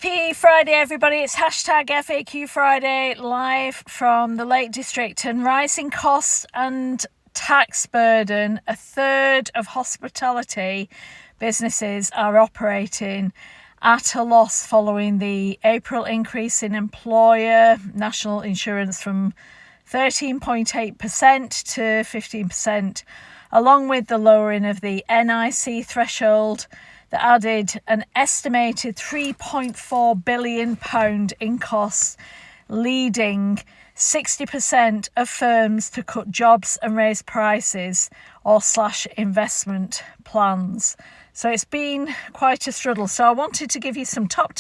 Happy Friday, everybody. It's hashtag FAQ Friday, live from the Lake District. And rising costs and tax burden, a third of hospitality businesses are operating at a loss following the April increase in employer national insurance from 13.8% to 15%, along with the lowering of the NIC threshold that added an estimated £3.4 billion in costs, leading 60% of firms to cut jobs and raise prices or slash investment plans. So it's been quite a struggle. So I wanted to give you some top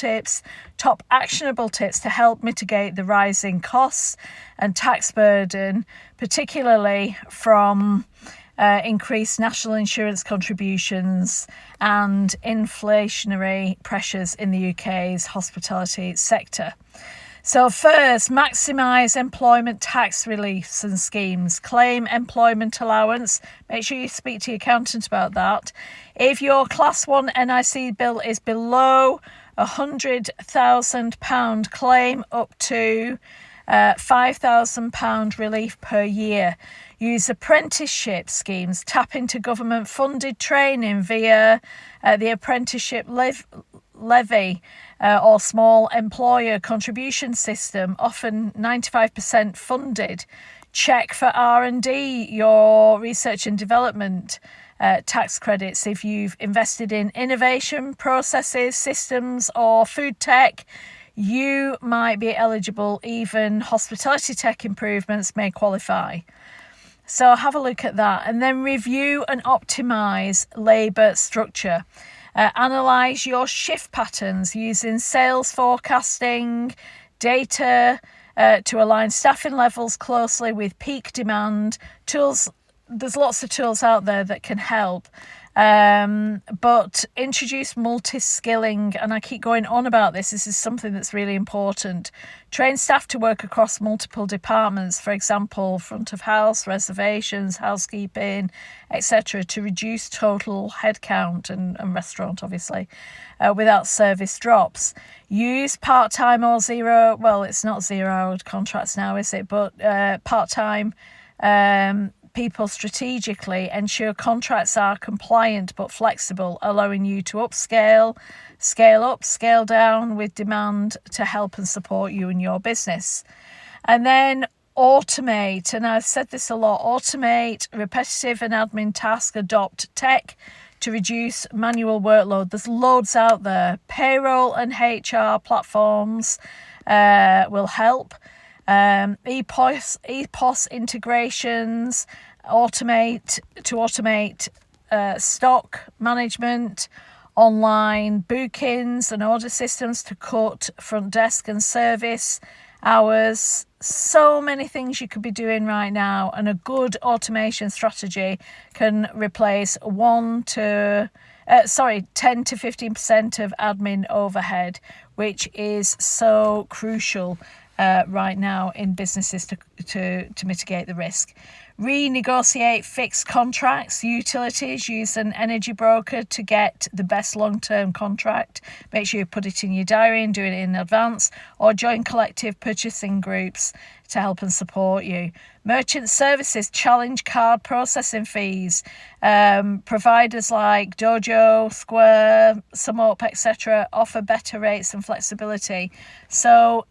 actionable tips to help mitigate the rising costs and tax burden, particularly from increased national insurance contributions and inflationary pressures in the UK's hospitality sector. So first, maximise employment tax reliefs and schemes. Claim employment allowance. Make sure you speak to your accountant about that. If your Class 1 NIC bill is below £100,000, claim up to £5,000 relief per year. Use apprenticeship schemes. Tap into government-funded training via the apprenticeship levy or small employer contribution system, often 95% funded. Check for R&D, your research and development tax credits. If you've invested in innovation processes, systems or food tech, you might be eligible. Even hospitality tech improvements may qualify. So have a look at that, and then review and optimise labour structure. Analyse your shift patterns using sales forecasting data to align staffing levels closely with peak demand. Tools, there's lots of tools out there that can help. But introduce multi-skilling, and I keep going on about this. This is something that's really important. Train staff to work across multiple departments, for example, front of house, reservations, housekeeping, etc., to reduce total headcount and restaurant, obviously, without service drops. Use part-time or it's not 0 hour contracts now, is it? But part-time people strategically. Ensure contracts are compliant but flexible, allowing you to upscale, scale up, scale down with demand to help and support you and your business. And then automate, and I've said this a lot, automate repetitive and admin tasks, adopt tech to reduce manual workload. There's loads out there. Payroll and HR platforms will help. EPOS integrations, automate stock management, online bookings and order systems to cut front desk and service hours. So many things you could be doing right now, and a good automation strategy can replace 10 to 15% of admin overhead, which is so crucial right now in businesses to mitigate the risk. Renegotiate fixed contracts. Utilities, use an energy broker to get the best long-term contract. Make sure you put it in your diary and do it in advance, or join collective purchasing groups to help and support you. Merchant services, challenge card processing fees. Providers like Dojo, Square, SumUp, etc. offer better rates and flexibility. So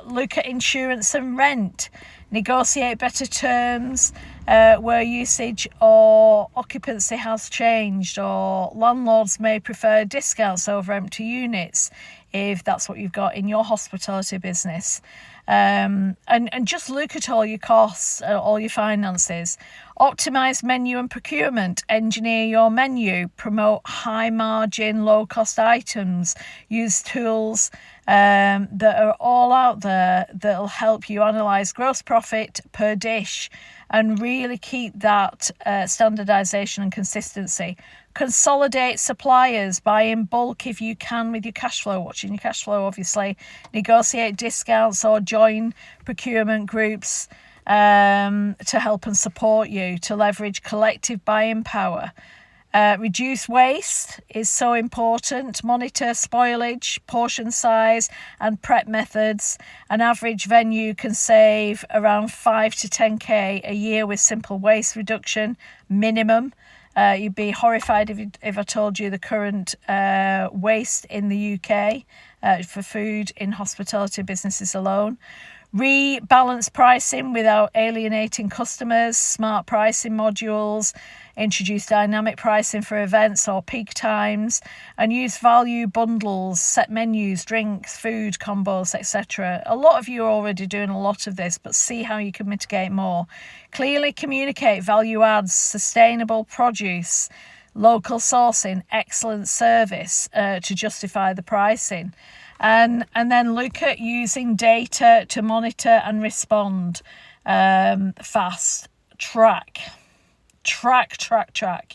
look at insurance and rent. Negotiate better terms where usage or occupancy has changed, or landlords may prefer discounts over empty units if that's what you've got in your hospitality business. And just look at all your costs, all your finances. Optimize menu and procurement. Engineer your menu. Promote high margin, low cost items. Use tools that are all out there that'll help you analyze gross profit per dish and really keep that standardization and consistency. Consolidate suppliers, buy in bulk if you can with your cash flow, watching your cash flow obviously. Negotiate discounts or join procurement groups to help and support you, to leverage collective buying power. Reduce waste is so important. Monitor spoilage, portion size and prep methods. An average venue can save around 5 to 10k a year with simple waste reduction minimum. You'd be horrified if I told you the current waste in the UK for food in hospitality businesses alone. Rebalance pricing without alienating customers, smart pricing modules, introduce dynamic pricing for events or peak times, and use value bundles, set menus, drinks, food combos, etc. A lot of you are already doing a lot of this, but see how you can mitigate more. Clearly communicate value adds, sustainable produce, local sourcing, excellent service to justify the pricing. And then look at using data to monitor and respond fast. Track.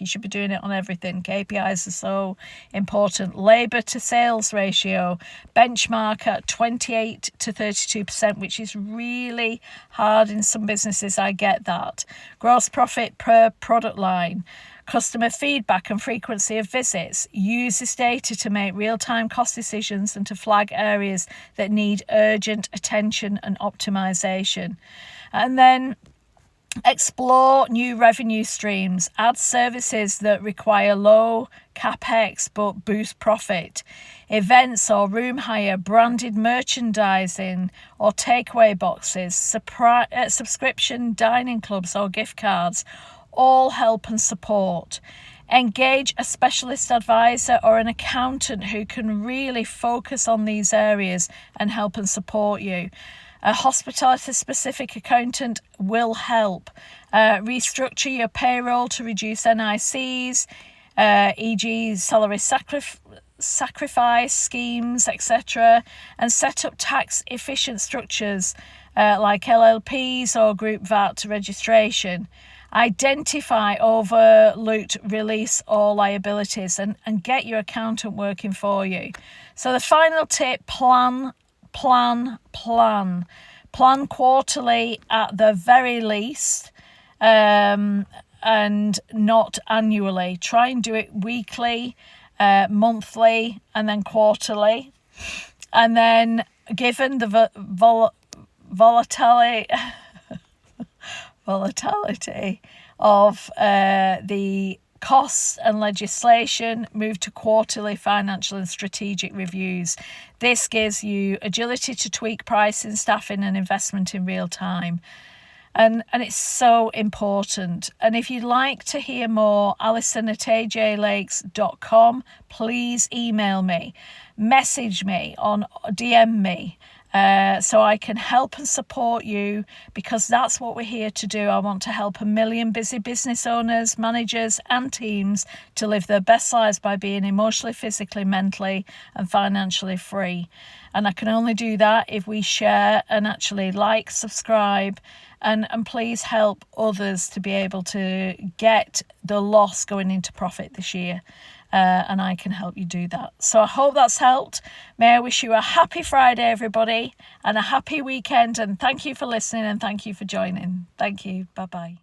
You should be doing it on everything. KPIs are so important. Labour to sales ratio. Benchmark at 28 to 32%, which is really hard in some businesses. I get that. Gross profit per product line. Customer feedback and frequency of visits. Use this data to make real-time cost decisions and to flag areas that need urgent attention and optimization. And then explore new revenue streams. Add services that require low capex but boost profit. Events or room hire, branded merchandising or takeaway boxes, subscription dining clubs or gift cards, all help and support. Engage a specialist advisor or an accountant who can really focus on these areas and help and support you. A hospitality-specific accountant will help. Restructure your payroll to reduce NICs, e.g. salary sacrifice schemes, etc. And set up tax-efficient structures like LLPs or group VAT registration. Identify overlooked release or liabilities and get your accountant working for you. So the final tip, plan quarterly at the very least, and not annually. Try and do it weekly, monthly, and then quarterly. And then given the volatility of the costs and legislation, move to quarterly financial and strategic reviews. This gives you agility to tweak pricing, staffing and investment in real time. And it's so important. And if you'd like to hear more, alison@ajlakes.com, please email me, message me, DM me. So I can help and support you, because that's what we're here to do. I want to help 1 million busy business owners, managers and teams to live their best lives by being emotionally, physically, mentally and financially free. And I can only do that if we share and actually like, subscribe and please help others to be able to get the loss going into profit this year. And I can help you do that. So I hope that's helped. May I wish you a happy Friday, everybody, and a happy weekend. And thank you for listening and thank you for joining. Thank you. Bye-bye.